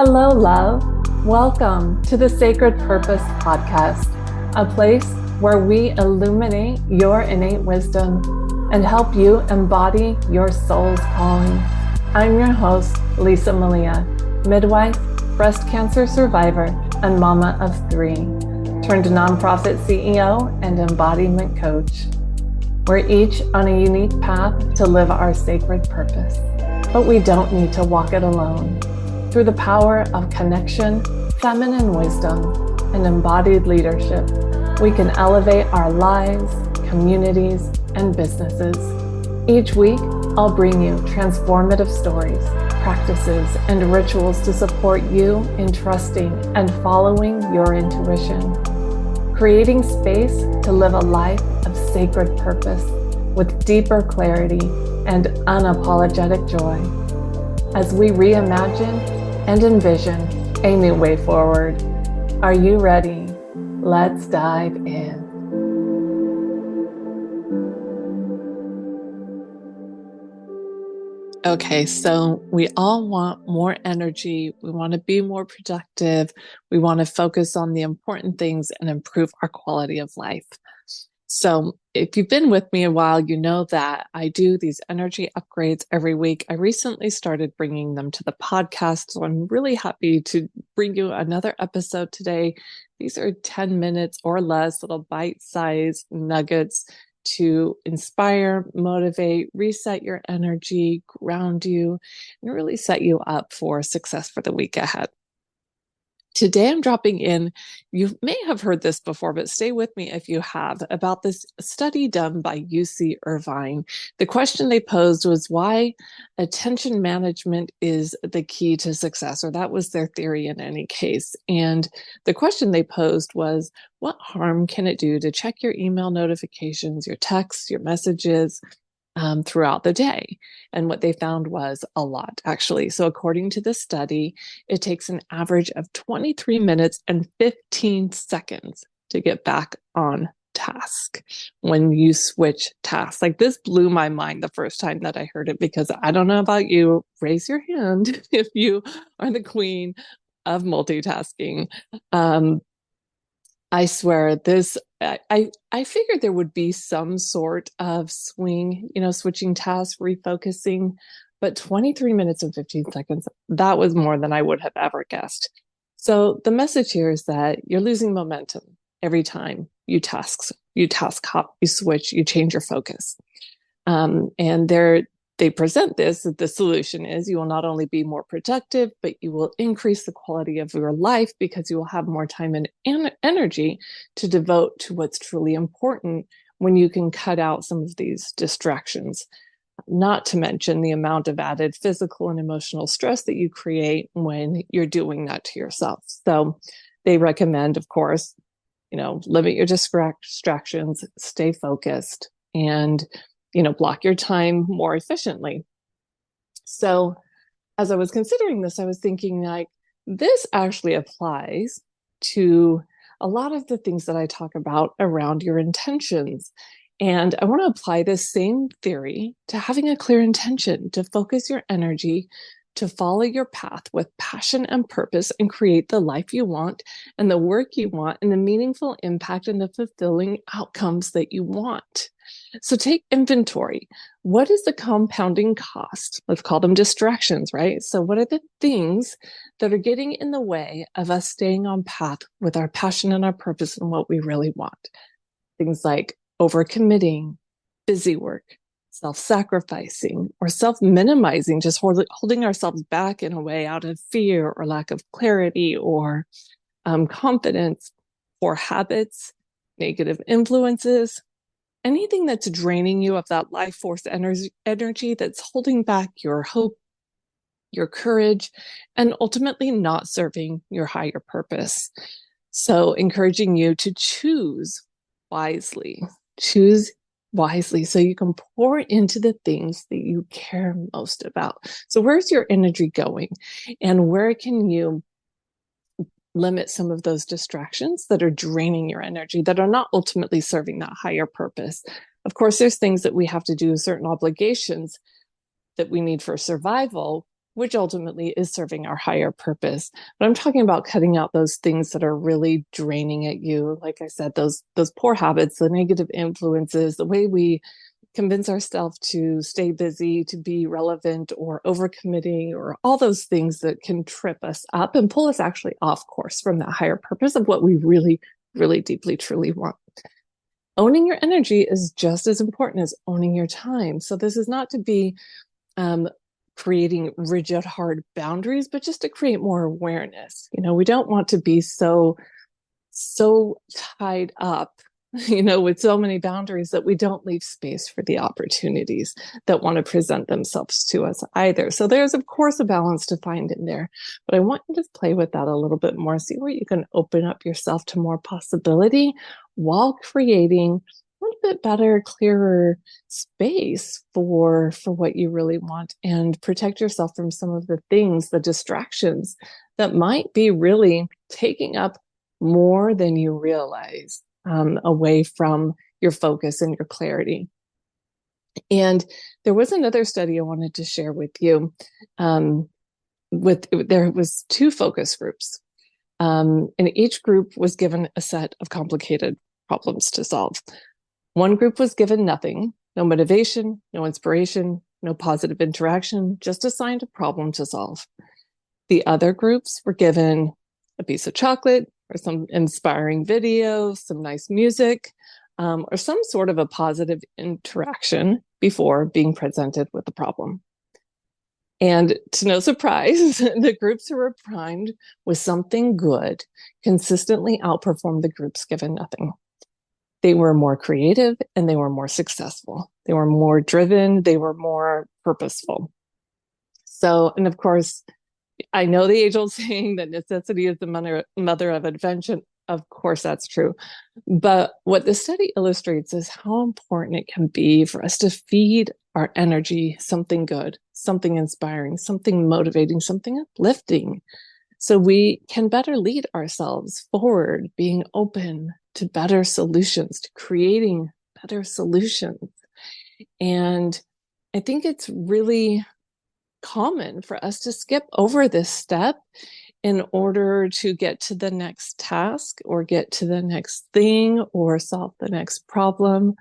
Hello, love. Welcome to the Sacred Purpose Podcast, a place where we illuminate your innate wisdom and help you embody your soul's calling. I'm your host, Lisa Malia, midwife, breast cancer survivor, and mama of 3, turned nonprofit CEO and embodiment coach. We're each on a unique path to live our sacred purpose, but we don't need to walk it alone. Through the power of connection, feminine wisdom, and embodied leadership, we can elevate our lives, communities, and businesses. Each week, I'll bring you transformative stories, practices, and rituals to support you in trusting and following your intuition, creating space to live a life of sacred purpose with deeper clarity and unapologetic joy. As we reimagine and envision a new way forward. Are you ready? Let's dive in. Okay, so we all want more energy. We want to be more productive. We want to focus on the important things and improve our quality of life. So if you've been with me a while, you know that I do these energy upgrades every week. I recently started bringing them to the podcast, so I'm really happy to bring you another episode today. These are 10 minutes or less, little bite-sized nuggets to inspire, motivate, reset your energy, ground you, and really set you up for success for the week ahead. Today, I'm dropping in, you may have heard this before, but stay with me if you have, about this study done by UC Irvine. The question they posed was why attention management is the key to success, or that was their theory in any case. And the question they posed was, what harm can it do to check your email notifications, your texts, your messages, throughout the day? And what they found was a lot, actually. So according to the study, it takes an average of 23 minutes and 15 seconds to get back on task when you switch tasks. Like, this blew my mind the first time that I heard it, because I don't know about you, raise your hand if you are the queen of multitasking. I swear I figured there would be some sort of swing, switching tasks, refocusing, but 23 minutes and 15 seconds, that was more than I would have ever guessed. So the message here is that you're losing momentum every time you task hop, you switch, you change your focus. And they present this, that the solution is you will not only be more productive, but you will increase the quality of your life, because you will have more time and energy to devote to what's truly important when you can cut out some of these distractions, not to mention the amount of added physical and emotional stress that you create when you're doing that to yourself. So they recommend, of course, limit your distractions, stay focused, and block your time more efficiently. So as I was considering this, I was thinking, like, this actually applies to a lot of the things that I talk about around your intentions. And I want to apply this same theory to having a clear intention, to focus your energy, to follow your path with passion and purpose, and create the life you want and the work you want and the meaningful impact and the fulfilling outcomes that you want. So take inventory. What is the compounding cost? Let's call them distractions, right? So what are the things that are getting in the way of us staying on path with our passion and our purpose and what we really want? Things like overcommitting, busy work, self-sacrificing, or self-minimizing, just holding ourselves back in a way out of fear or lack of clarity or confidence, poor habits, negative influences, anything that's draining you of that life force energy that's holding back your hope, your courage, and ultimately not serving your higher purpose. So encouraging you to choose wisely so you can pour into the things that you care most about. So where's your energy going, and where can you limit some of those distractions that are draining your energy, that are not ultimately serving that higher purpose? Of course, there's things that we have to do, certain obligations that we need for survival, which ultimately is serving our higher purpose. But I'm talking about cutting out those things that are really draining at you. Like I said, those poor habits, the negative influences, the way we convince ourselves to stay busy, to be relevant, or overcommitting, or all those things that can trip us up and pull us actually off course from that higher purpose of what we really, really deeply, truly want. Owning your energy is just as important as owning your time. So this is not to be creating rigid, hard boundaries, but just to create more awareness. We don't want to be so tied up, with so many boundaries that we don't leave space for the opportunities that want to present themselves to us either. So there's, of course, a balance to find in there, but I want you to play with that a little bit more, see where you can open up yourself to more possibility while creating a little bit better, clearer space for what you really want, and protect yourself from some of the things, the distractions that might be really taking up more than you realize, away from your focus and your clarity. And there was another study I wanted to share with you. There was 2 focus groups, and each group was given a set of complicated problems to solve. One group was given nothing, no motivation, no inspiration, no positive interaction, just assigned a problem to solve. The other groups were given a piece of chocolate, or some inspiring video, some nice music, or some sort of a positive interaction before being presented with the problem. And to no surprise, the groups who were primed with something good consistently outperformed the groups given nothing. They were more creative and they were more successful. They were more driven. They were more purposeful. So, and of course, I know the age-old saying that necessity is the mother of invention. Of course, that's true. But what the study illustrates is how important it can be for us to feed our energy something good, something inspiring, something motivating, something uplifting, so we can better lead ourselves forward, being open to better solutions, to creating better solutions. And I think it's really common for us to skip over this step in order to get to the next task or get to the next thing or solve the next problem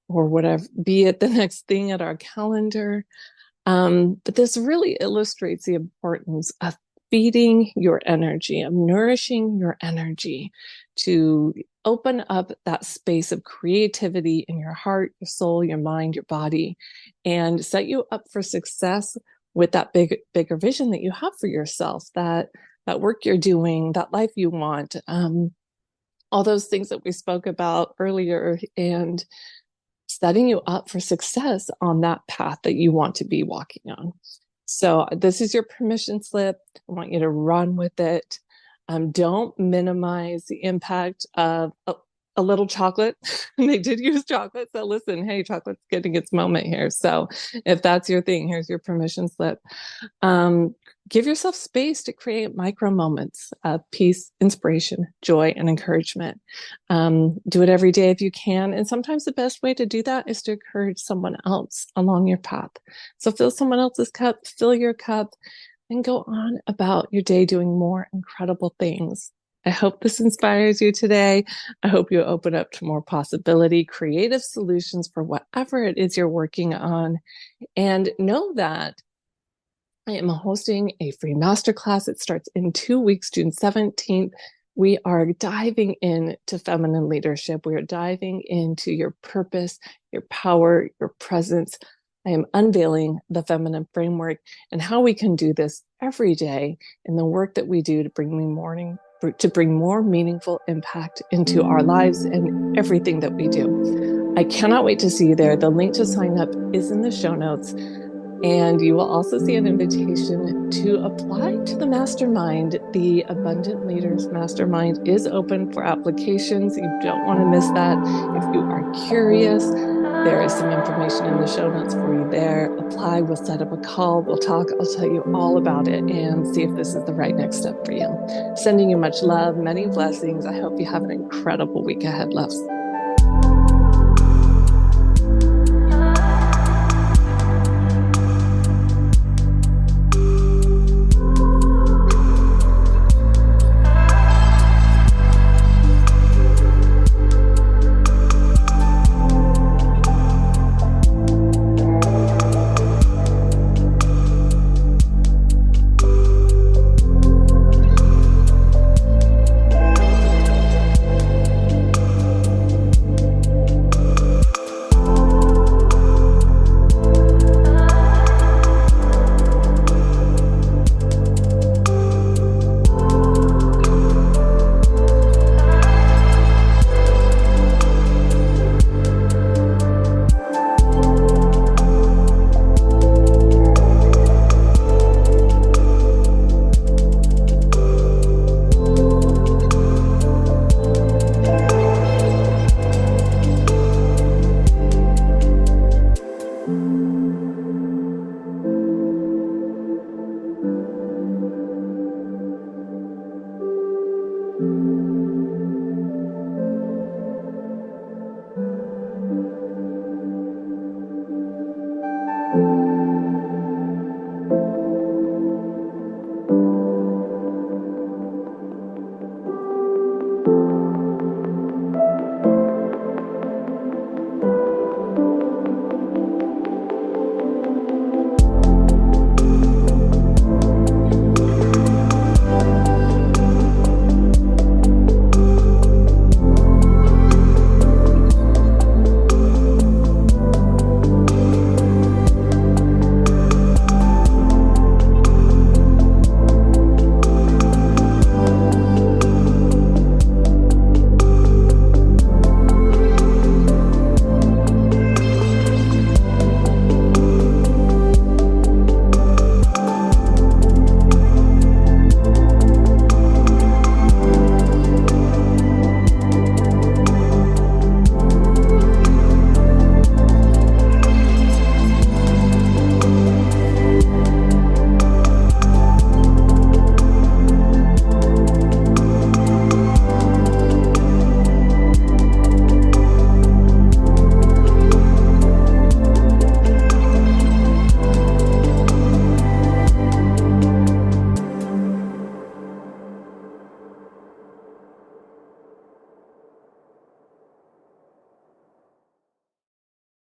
or whatever, be it the next thing at our calendar. But this really illustrates the importance of feeding your energy, of nourishing your energy, to open up that space of creativity in your heart, your soul, your mind, your body, and set you up for success with that bigger vision that you have for yourself, that work you're doing, that life you want, all those things that we spoke about earlier, and setting you up for success on that path that you want to be walking on. So this is your permission slip. I want you to run with it. Don't minimize the impact of a little chocolate. They did use chocolate. So listen, hey, chocolate's getting its moment here. So if that's your thing, here's your permission slip. Give yourself space to create micro moments of peace, inspiration, joy, and encouragement. Do it every day if you can. And sometimes the best way to do that is to encourage someone else along your path. So fill someone else's cup, fill your cup, and go on about your day doing more incredible things. I hope this inspires you today. I hope you open up to more possibility, creative solutions for whatever it is you're working on. And know that I am hosting a free masterclass. It starts in 2 weeks, June 17th. We are diving into feminine leadership. We are diving into your purpose, your power, your presence. I am unveiling the feminine framework and how we can do this every day in the work that we do to bring more meaningful impact into our lives and everything that we do. I cannot wait to see you there. The link to sign up is in the show notes. And you will also see an invitation to apply to the mastermind. The Abundant Leaders Mastermind is open for applications. You don't want to miss that. If you are curious, there is some information in the show notes for you there. Apply, we'll set up a call, we'll talk, I'll tell you all about it and see if this is the right next step for you. Sending you much love, many blessings. I hope you have an incredible week ahead, loves.